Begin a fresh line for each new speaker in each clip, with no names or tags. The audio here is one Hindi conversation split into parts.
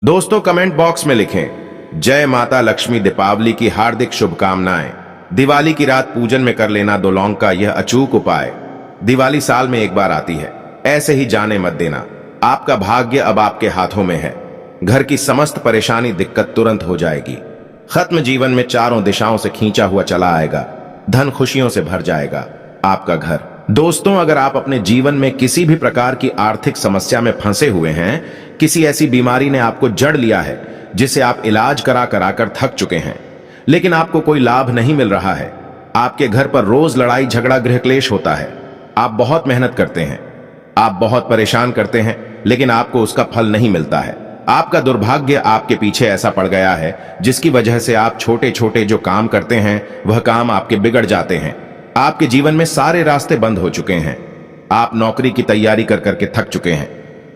दोस्तों कमेंट बॉक्स में लिखें जय माता लक्ष्मी। दीपावली की हार्दिक शुभकामनाएं। दिवाली की रात पूजन में कर लेना दो लौंग का यह अचूक उपाय। दिवाली साल में एक बार आती है, ऐसे ही जाने मत देना। आपका भाग्य अब आपके हाथों में है। घर की समस्त परेशानी दिक्कत तुरंत हो जाएगी। खत्म जीवन में चारों दिशाओं से खींचा हुआ चला आएगा। धन खुशियों से भर जाएगा आपका घर। दोस्तों, अगर आप अपने जीवन में किसी भी प्रकार की आर्थिक समस्या में फंसे हुए हैं, किसी ऐसी बीमारी ने आपको जड़ लिया है जिसे आप इलाज करा कर थक चुके हैं, लेकिन आपको कोई लाभ नहीं मिल रहा है, आपके घर पर रोज लड़ाई झगड़ा गृह क्लेश होता है, आप बहुत मेहनत करते हैं, आप बहुत परेशान करते हैं, लेकिन आपको उसका फल नहीं मिलता है, आपका दुर्भाग्य आपके पीछे ऐसा पड़ गया है जिसकी वजह से आप छोटे छोटे जो काम करते हैं वह काम आपके बिगड़ जाते हैं। आपके जीवन में सारे रास्ते बंद हो चुके हैं। आप नौकरी की तैयारी कर करके थक चुके हैं,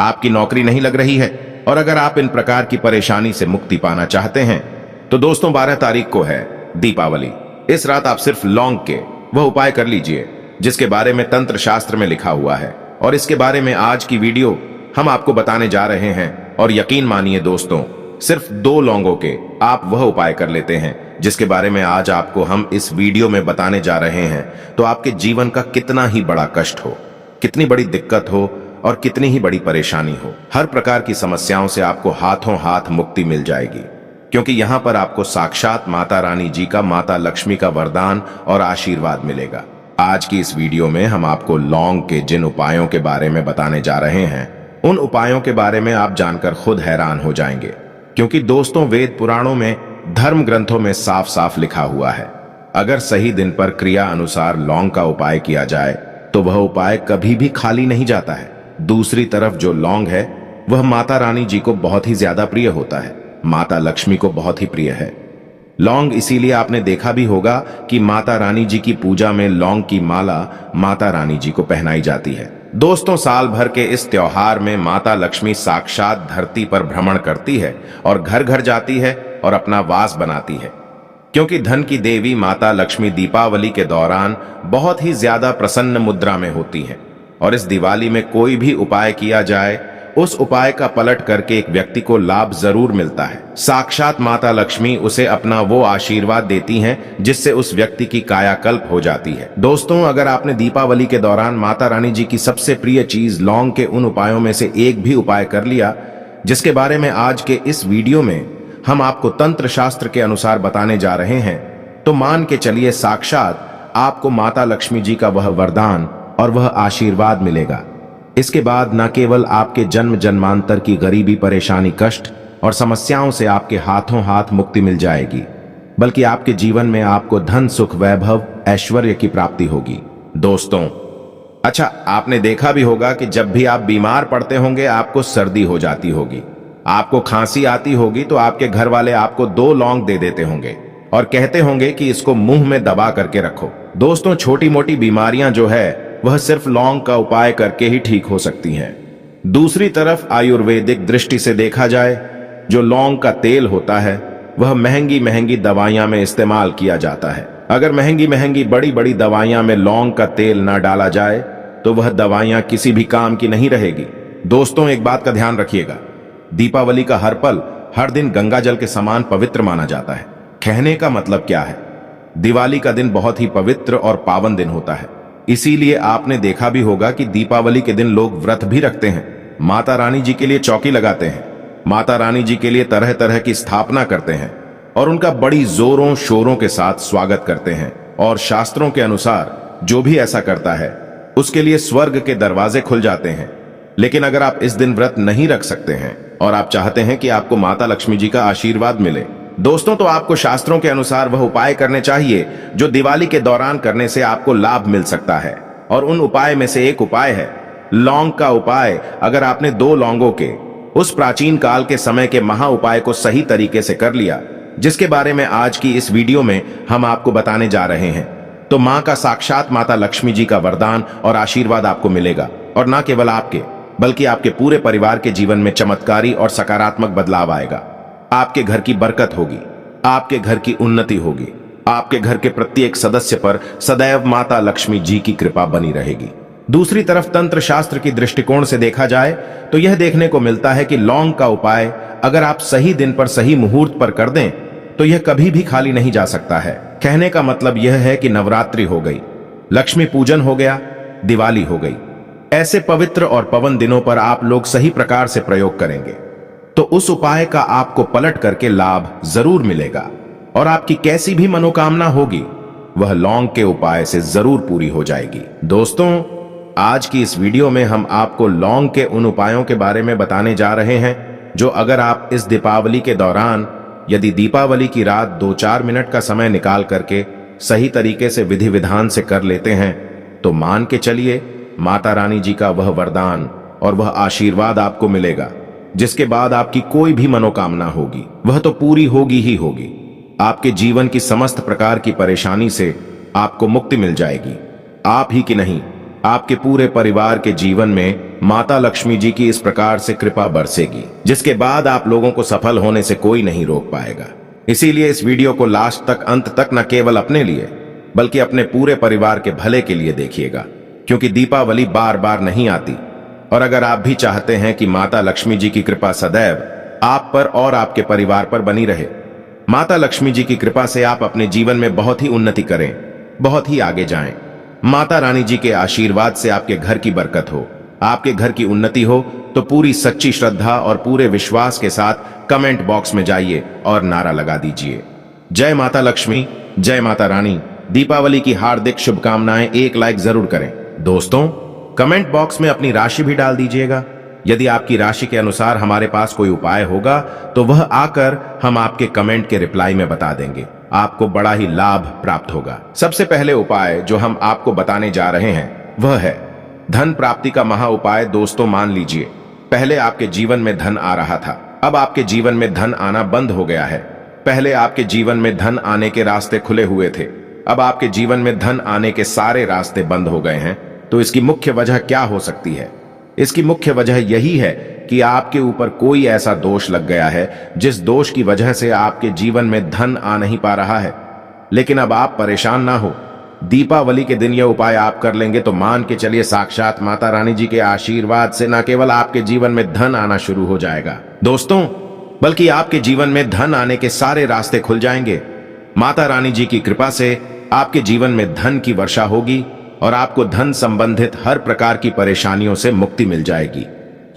आपकी नौकरी नहीं लग रही है। और अगर आप इन प्रकार की परेशानी से मुक्ति पाना चाहते हैं तो दोस्तों 12 तारीख को है दीपावली। इस रात आप सिर्फ लौंग के वह उपाय कर लीजिए जिसके बारे में तंत्र शास्त्र में लिखा हुआ है, और इसके बारे में आज की वीडियो हम आपको बताने जा रहे हैं। और यकीन मानिए दोस्तों, सिर्फ 2 लौंगों के आप वह उपाय कर लेते हैं जिसके बारे में आज आपको हम इस वीडियो में बताने जा रहे हैं, तो आपके जीवन का कितना ही बड़ा कष्ट हो, कितनी बड़ी दिक्कत हो और कितनी ही बड़ी परेशानी हो, हर प्रकार की समस्याओं से आपको हाथों हाथ मुक्ति मिल जाएगी। क्योंकि यहाँ पर आपको साक्षात माता रानी जी का, माता लक्ष्मी का वरदान और आशीर्वाद मिलेगा। आज की इस वीडियो में हम आपको लौंग के जिन उपायों के बारे में बताने जा रहे हैं, उन उपायों के बारे में आप जानकर खुद हैरान हो जाएंगे। क्योंकि दोस्तों, वेद पुराणों में, धर्म ग्रंथों में साफ साफ लिखा हुआ है, अगर सही दिन पर क्रिया अनुसार लौंग का उपाय किया जाए तो वह उपाय कभी भी खाली नहीं जाता है। दूसरी तरफ जो लौंग है वह माता रानी जी को बहुत ही ज्यादा प्रिय होता है, माता लक्ष्मी को बहुत ही प्रिय है। लौंग इसीलिए आपने देखा भी होगा कि माता रानी जी की पूजा में लौंग की माला माता रानी जी को पहनाई जाती है। दोस्तों, साल भर के इस त्योहार में माता लक्ष्मी साक्षात धरती पर भ्रमण करती है और घर घर जाती है और अपना वास बनाती है। क्योंकि धन की देवी माता लक्ष्मी दीपावली के दौरान बहुत ही ज्यादा प्रसन्न मुद्रा में होती है, और इस दिवाली में कोई भी उपाय किया जाए उस उपाय का पलट करके एक व्यक्ति को लाभ जरूर मिलता है। साक्षात माता लक्ष्मी उसे अपना वो आशीर्वाद देती हैं जिससे उस व्यक्ति की कायाकल्प हो जाती है। दोस्तों, अगर आपने दीपावली के दौरान माता रानी जी की सबसे प्रिय चीज लौंग के उन उपायों में से एक भी उपाय कर लिया जिसके बारे में आज के इस वीडियो में हम आपको तंत्र शास्त्र के अनुसार बताने जा रहे हैं, तो मान के चलिए साक्षात आपको माता लक्ष्मी जी का वह वरदान और वह आशीर्वाद मिलेगा। इसके बाद न केवल आपके जन्म जन्मांतर की गरीबी, परेशानी, कष्ट और समस्याओं से आपके हाथों हाथ मुक्ति मिल जाएगी, बल्कि आपके जीवन में आपको धन, सुख, वैभव, ऐश्वर्य की प्राप्ति होगी। दोस्तों, अच्छा, आपने देखा भी होगा कि जब भी आप बीमार पड़ते होंगे आपको सर्दी हो जाती होगी, आपको खांसी आती होगी, तो आपके घर वाले आपको 2 लौंग दे देते होंगे और कहते होंगे कि इसको मुंह में दबा करके रखो। दोस्तों, छोटी मोटी बीमारियां जो है वह सिर्फ लौंग का उपाय करके ही ठीक हो सकती हैं। दूसरी तरफ आयुर्वेदिक दृष्टि से देखा जाए, जो लौंग का तेल होता है वह महंगी महंगी दवाइयां में इस्तेमाल किया जाता है। अगर महंगी महंगी बड़ी बड़ी दवाइयां में लौंग का तेल ना डाला जाए तो वह दवाइयां किसी भी काम की नहीं रहेगी। दोस्तों, एक बात का ध्यान रखिएगा, दीपावली का हर पल, हर दिन गंगा जल के समान पवित्र माना जाता है। कहने का मतलब क्या है, दिवाली का दिन बहुत ही पवित्र और पावन दिन होता है। इसीलिए आपने देखा भी होगा कि दीपावली के दिन लोग व्रत भी रखते हैं, माता रानी जी के लिए चौकी लगाते हैं, माता रानी जी के लिए तरह तरह की स्थापना करते हैं और उनका बड़ी जोरों शोरों के साथ स्वागत करते हैं। और शास्त्रों के अनुसार जो भी ऐसा करता है उसके लिए स्वर्ग के दरवाजे खुल जाते हैं। लेकिन अगर आप इस दिन व्रत नहीं रख सकते हैं और आप चाहते हैं कि आपको माता लक्ष्मी जी का आशीर्वाद मिले, दोस्तों, तो आपको शास्त्रों के अनुसार वह उपाय करने चाहिए जो दिवाली के दौरान करने से आपको लाभ मिल सकता है। और उन उपाय में से एक उपाय है लौंग का उपाय। अगर आपने 2 लौंगों के उस प्राचीन काल के समय के महा उपाय को सही तरीके से कर लिया, जिसके बारे में आज की इस वीडियो में हम आपको बताने जा रहे हैं, तो मां का, साक्षात माता लक्ष्मी जी का वरदान और आशीर्वाद आपको मिलेगा। और न केवल आपके बल्कि आपके पूरे परिवार के जीवन में चमत्कारी और सकारात्मक बदलाव आएगा। आपके घर की बरकत होगी, आपके घर की उन्नति होगी, आपके घर के प्रत्येक सदस्य पर सदैव माता लक्ष्मी जी की कृपा बनी रहेगी। दूसरी तरफ तंत्र शास्त्र की दृष्टिकोण से देखा जाए तो यह देखने को मिलता है कि लौंग का उपाय अगर आप सही दिन पर सही मुहूर्त पर कर दें तो यह कभी भी खाली नहीं जा सकता है। कहने का मतलब यह है कि नवरात्रि हो गई, लक्ष्मी पूजन हो गया, दिवाली हो गई, ऐसे पवित्र और पवन दिनों पर आप लोग सही प्रकार से प्रयोग करेंगे तो उस उपाय का आपको पलट करके लाभ जरूर मिलेगा और आपकी कैसी भी मनोकामना होगी वह लौंग के उपाय से जरूर पूरी हो जाएगी। दोस्तों, आज की इस वीडियो में हम आपको लौंग के उन उपायों के बारे में बताने जा रहे हैं जो अगर आप इस दीपावली के दौरान यदि दीपावली की रात 2-4 मिनट का समय निकाल करके सही तरीके से विधि विधान से कर लेते हैं तो मान के चलिए माता रानी जी का वह वरदान और वह आशीर्वाद आपको मिलेगा जिसके बाद आपकी कोई भी मनोकामना होगी वह तो पूरी होगी ही होगी। आपके जीवन की समस्त प्रकार की परेशानी से आपको मुक्ति मिल जाएगी। आप ही की नहीं, आपके पूरे परिवार के जीवन में माता लक्ष्मी जी की इस प्रकार से कृपा बरसेगी जिसके बाद आप लोगों को सफल होने से कोई नहीं रोक पाएगा। इसीलिए इस वीडियो को लास्ट तक, अंत तक न केवल अपने लिए बल्कि अपने पूरे परिवार के भले के लिए देखिएगा, क्योंकि दीपावली बार बार नहीं आती और अगर आप भी चाहते हैं कि माता लक्ष्मी जी की कृपा सदैव आप पर और आपके परिवार पर बनी रहे, माता लक्ष्मी जी की कृपा से आप अपने जीवन में बहुत ही उन्नति करें, बहुत ही आगे जाएं, माता रानी जी के आशीर्वाद से आपके घर की बरकत हो, आपके घर की उन्नति हो, तो पूरी सच्ची श्रद्धा और पूरे विश्वास के साथ कमेंट बॉक्स में जाइए और नारा लगा दीजिए, जय माता लक्ष्मी, जय माता रानी। दीपावली की हार्दिक शुभकामनाएं। एक लाइक जरूर करें। दोस्तों, कमेंट बॉक्स में अपनी राशि भी डाल दीजिएगा। यदि आपकी राशि के अनुसार हमारे पास कोई उपाय होगा तो वह आकर हम आपके कमेंट के रिप्लाई में बता देंगे, आपको बड़ा ही लाभ प्राप्त होगा। सबसे पहले उपाय जो हम आपको बताने जा रहे हैं वह है धन प्राप्ति का महा उपाय। दोस्तों, मान लीजिए पहले आपके जीवन में धन आ रहा था, अब आपके जीवन में धन आना बंद हो गया है। पहले आपके जीवन में धन आने के रास्ते खुले हुए थे, अब आपके जीवन में धन आने के सारे रास्ते बंद हो गए हैं। तो इसकी मुख्य वजह क्या हो सकती है? इसकी मुख्य वजह यही है कि आपके ऊपर कोई ऐसा दोष लग गया है जिस दोष की वजह से आपके जीवन में धन आ नहीं पा रहा है। लेकिन अब आप परेशान ना हो, दीपावली के दिन यह उपाय आप कर लेंगे तो मान के चलिए साक्षात माता रानी जी के आशीर्वाद से न केवल आपके जीवन में धन आना शुरू हो जाएगा दोस्तों, बल्कि आपके जीवन में धन आने के सारे रास्ते खुल जाएंगे। माता रानी जी की कृपा से आपके जीवन में धन की वर्षा होगी और आपको धन संबंधित हर प्रकार की परेशानियों से मुक्ति मिल जाएगी।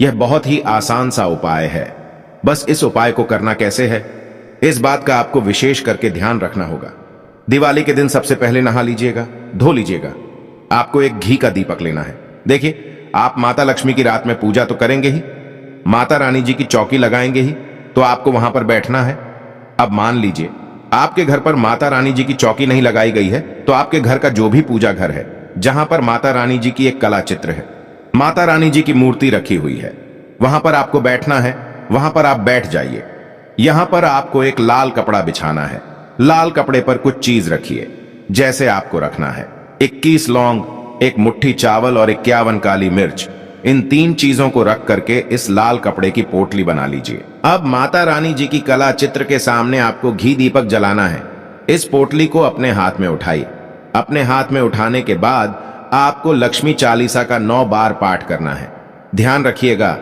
यह बहुत ही आसान सा उपाय है। बस इस उपाय को करना कैसे है, इस बात का आपको विशेष करके ध्यान रखना होगा। दिवाली के दिन सबसे पहले नहा लीजिएगा, धो लीजिएगा। आपको एक घी का दीपक लेना है। देखिए, आप माता लक्ष्मी की रात में पूजा तो करेंगे ही, माता रानी जी की चौकी लगाएंगे ही, तो आपको वहां पर बैठना है। अब मान लीजिए आपके घर पर माता रानी जी की चौकी नहीं लगाई गई है, तो आपके घर का जो भी पूजा घर है जहां पर माता रानी जी की एक कला चित्र है, माता रानी जी की मूर्ति रखी हुई है, वहां पर आपको बैठना है। वहां पर आप बैठ जाइए। यहां पर आपको एक लाल कपड़ा बिछाना है। लाल कपड़े पर कुछ चीज रखिए, जैसे आपको रखना है 21 लौंग, एक मुट्ठी चावल और 51 काली मिर्च। इन 3 चीजों को रख करके इस लाल कपड़े की पोटली बना लीजिए। अब माता रानी जी की कला चित्र के सामने आपको घी दीपक जलाना है। इस पोटली को अपने हाथ में उठाइए। अपने हाथ में उठाने के बाद आपको लक्ष्मी चालीसा का 9 बार पाठ करना है। ध्यान रखिएगा,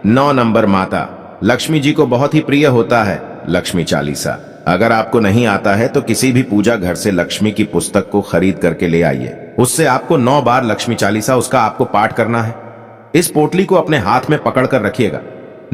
9 नंबर माता लक्ष्मी जी को बहुत ही प्रिय होता है लक्ष्मी चालीसा। अगर आपको नहीं आता है तो किसी भी पूजा घर से लक्ष्मी की पुस्तक को खरीद करके ले आइए, उससे आपको 9 बार लक्ष्मी चालीसा उसका आपको पाठ करना है। इस पोटली को अपने हाथ में पकड़ कर रखिएगा।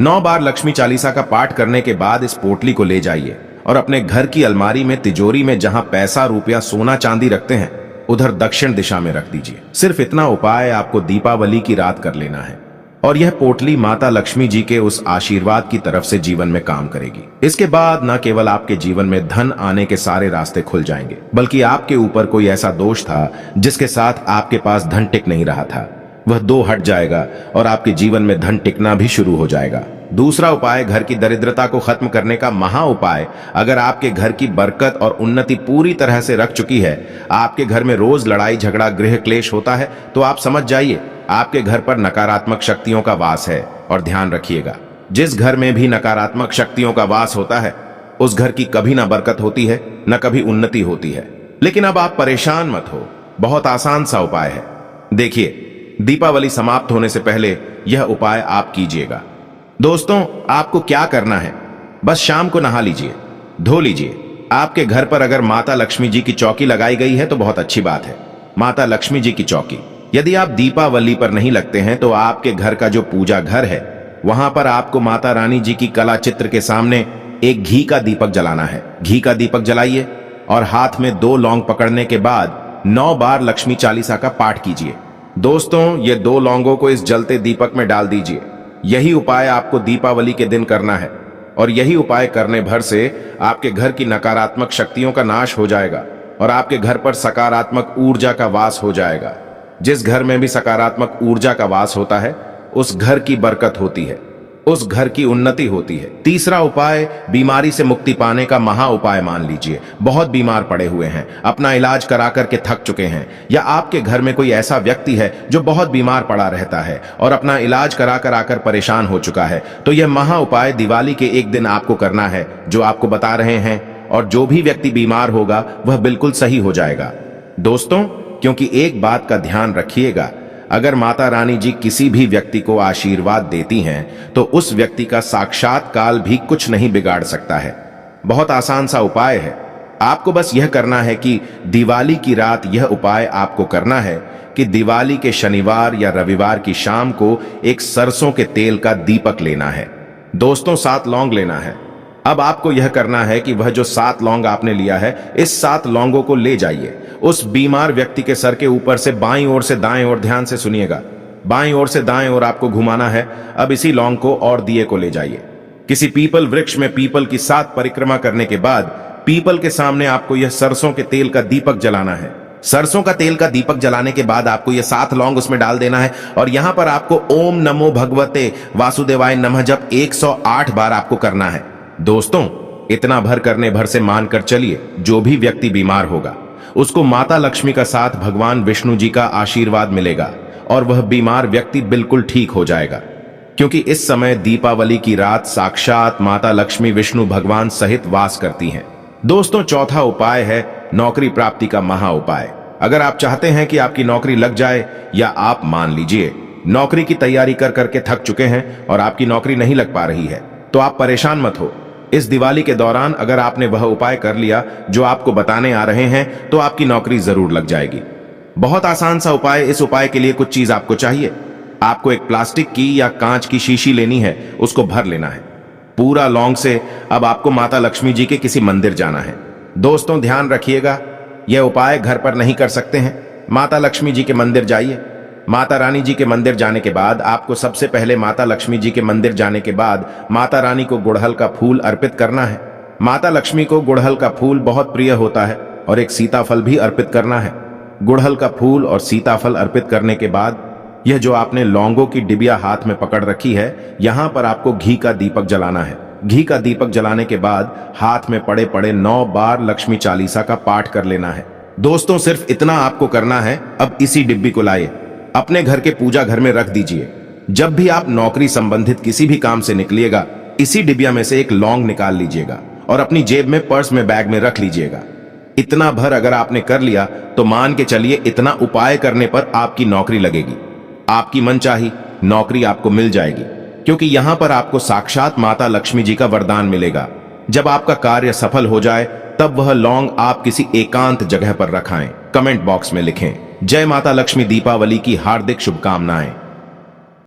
9 बार लक्ष्मी चालीसा का पाठ करने के बाद इस पोटली को ले जाइए और अपने घर की अलमारी में, तिजोरी में जहां पैसा, रुपया, सोना चांदी रखते हैं उधर दक्षिण दिशा में रख दीजिए। सिर्फ इतना उपाय आपको दीपावली की रात कर लेना है और यह पोटली माता लक्ष्मी जी के उस आशीर्वाद की तरफ से जीवन में काम करेगी। इसके बाद न केवल आपके जीवन में धन आने के सारे रास्ते खुल जाएंगे, बल्कि आपके ऊपर कोई ऐसा दोष था जिसके साथ आपके पास धन टिक नहीं रहा था, वह दो हट जाएगा और आपके जीवन में धन टिकना भी शुरू हो जाएगा। दूसरा उपाय, घर की दरिद्रता को खत्म करने का महा उपाय। अगर आपके घर की बरकत और उन्नति पूरी तरह से रख चुकी है, आपके घर में रोज लड़ाई झगड़ा, गृह क्लेश होता है, तो आप समझ जाइए आपके घर पर नकारात्मक शक्तियों का वास है। और ध्यान रखिएगा, जिस घर में भी नकारात्मक शक्तियों का वास होता है उस घर की कभी ना बरकत होती है, न कभी उन्नति होती है। लेकिन अब आप परेशान मत हो, बहुत आसान सा उपाय है। देखिए, दीपावली समाप्त होने से पहले यह उपाय आप कीजिएगा। दोस्तों, आपको क्या करना है, बस शाम को नहा लीजिए, धो लीजिए। आपके घर पर अगर माता लक्ष्मी जी की चौकी लगाई गई है तो बहुत अच्छी बात है। माता लक्ष्मी जी की चौकी यदि आप दीपावली पर नहीं लगते हैं तो आपके घर का जो पूजा घर है वहां पर आपको माता रानी जी की कला चित्र के सामने एक घी का दीपक जलाना है। घी का दीपक जलाइए और हाथ में 2 लौंग पकड़ने के बाद 9 बार लक्ष्मी चालीसा का पाठ कीजिए। दोस्तों, ये 2 लौंगों को इस जलते दीपक में डाल दीजिए। यही उपाय आपको दीपावली के दिन करना है और यही उपाय करने भर से आपके घर की नकारात्मक शक्तियों का नाश हो जाएगा और आपके घर पर सकारात्मक ऊर्जा का वास हो जाएगा। जिस घर में भी सकारात्मक ऊर्जा का वास होता है उस घर की बरकत होती है, उस घर की उन्नति होती है। तीसरा उपाय, बीमारी से मुक्ति पाने का महा उपाय मान लीजिए। बहुत बीमार पड़े हुए हैं, अपना इलाज करा करके थक चुके हैं, या आपके घर में कोई ऐसा व्यक्ति है जो बहुत बीमार पड़ा रहता है और अपना इलाज करा कर आकर परेशान हो चुका है, तो यह महा उपाय दिवाली के एक दिन आपको करना है जो आपको बता रहे हैं, और जो भी व्यक्ति बीमार होगा वह बिल्कुल सही हो जाएगा। दोस्तों, क्योंकि एक बात का ध्यान रखिएगा, अगर माता रानी जी किसी भी व्यक्ति को आशीर्वाद देती हैं तो उस व्यक्ति का साक्षात काल भी कुछ नहीं बिगाड़ सकता है। बहुत आसान सा उपाय है। आपको बस यह करना है कि दिवाली की रात यह उपाय आपको करना है कि दिवाली के शनिवार या रविवार की शाम को एक सरसों के तेल का दीपक लेना है। दोस्तों, 7 लौंग लेना है। अब आपको यह करना है कि वह जो 7 लौंग आपने लिया है, इस 7 लौंगों को ले जाइए उस बीमार व्यक्ति के सर के ऊपर से बाईं ओर से दाएं ओर, ध्यान से सुनिएगा, बाईं ओर से दाएं ओर आपको घुमाना है। अब इसी लौंग को और दिए को ले जाइए किसी पीपल वृक्ष में। पीपल की 7 परिक्रमा करने के बाद पीपल के सामने आपको यह सरसों के तेल का दीपक जलाना है। सरसों का तेल का दीपक जलाने के बाद आपको यह 7 लौंग उसमें डाल देना है और यहां पर आपको ओम नमो भगवते वासुदेवाय नमः जप 108 बार आपको करना है। दोस्तों, इतना भर करने भर से मानकर चलिए, जो भी व्यक्ति बीमार होगा उसको माता लक्ष्मी का साथ भगवान विष्णु जी का आशीर्वाद मिलेगा और वह बीमार व्यक्ति बिल्कुल ठीक हो जाएगा, क्योंकि इस समय दीपावली की रात साक्षात माता लक्ष्मी विष्णु भगवान सहित वास करती हैं। दोस्तों, चौथा उपाय है नौकरी प्राप्ति का महा उपाय। अगर आप चाहते हैं कि आपकी नौकरी लग जाए, या आप मान लीजिए नौकरी की तैयारी कर करके थक चुके हैं और आपकी नौकरी नहीं लग पा रही है, तो आप परेशान मत हो। इस दिवाली के दौरान अगर आपने वह उपाय कर लिया जो आपको बताने आ रहे हैं तो आपकी नौकरी जरूर लग जाएगी। बहुत आसान सा उपाय। इस उपाय के लिए कुछ चीज आपको चाहिए। आपको एक प्लास्टिक की या कांच की शीशी लेनी है, उसको भर लेना है पूरा लौंग से। अब आपको माता लक्ष्मी जी के किसी मंदिर जाना है। दोस्तों, ध्यान रखिएगा, यह उपाय घर पर नहीं कर सकते हैं। माता लक्ष्मी जी के मंदिर जाइए। माता रानी जी के मंदिर जाने के बाद आपको सबसे पहले माता लक्ष्मी जी के मंदिर जाने के बाद माता रानी को गुड़हल का फूल अर्पित करना है। माता लक्ष्मी को गुड़हल का फूल बहुत प्रिय होता है और एक सीताफल भी अर्पित करना है। गुड़हल का फूल और सीताफल अर्पित करने के बाद यह जो आपने लौंगों की डिबिया हाथ में पकड़ रखी है, यहां पर आपको घी का दीपक जलाना है। घी का दीपक जलाने के बाद हाथ में पड़े पड़े 9 बार लक्ष्मी चालीसा का पाठ कर लेना है। दोस्तों, सिर्फ इतना आपको करना है। अब इसी डिब्बी को लाइए, अपने घर के पूजा घर में रख दीजिए। जब भी आप नौकरी संबंधित किसी भी काम से निकलिएगा, इसी डिबिया में से एक लौंग निकाल लीजिएगा और अपनी जेब में, पर्स में, बैग में रख लीजिएगा। इतना भर अगर आपने कर लिया तो मान के चलिए इतना उपाय करने पर आपकी नौकरी लगेगी। आपकी मनचाही नौकरी आपको मिल जाएगी, क्योंकि यहां पर आपको साक्षात माता लक्ष्मी जी का वरदान मिलेगा। जब आपका कार्य सफल हो जाए तब वह लौंग आप किसी एकांत जगह पर रखाएं। कमेंट बॉक्स में लिखें, जय माता लक्ष्मी, दीपावली की हार्दिक शुभकामनाएं।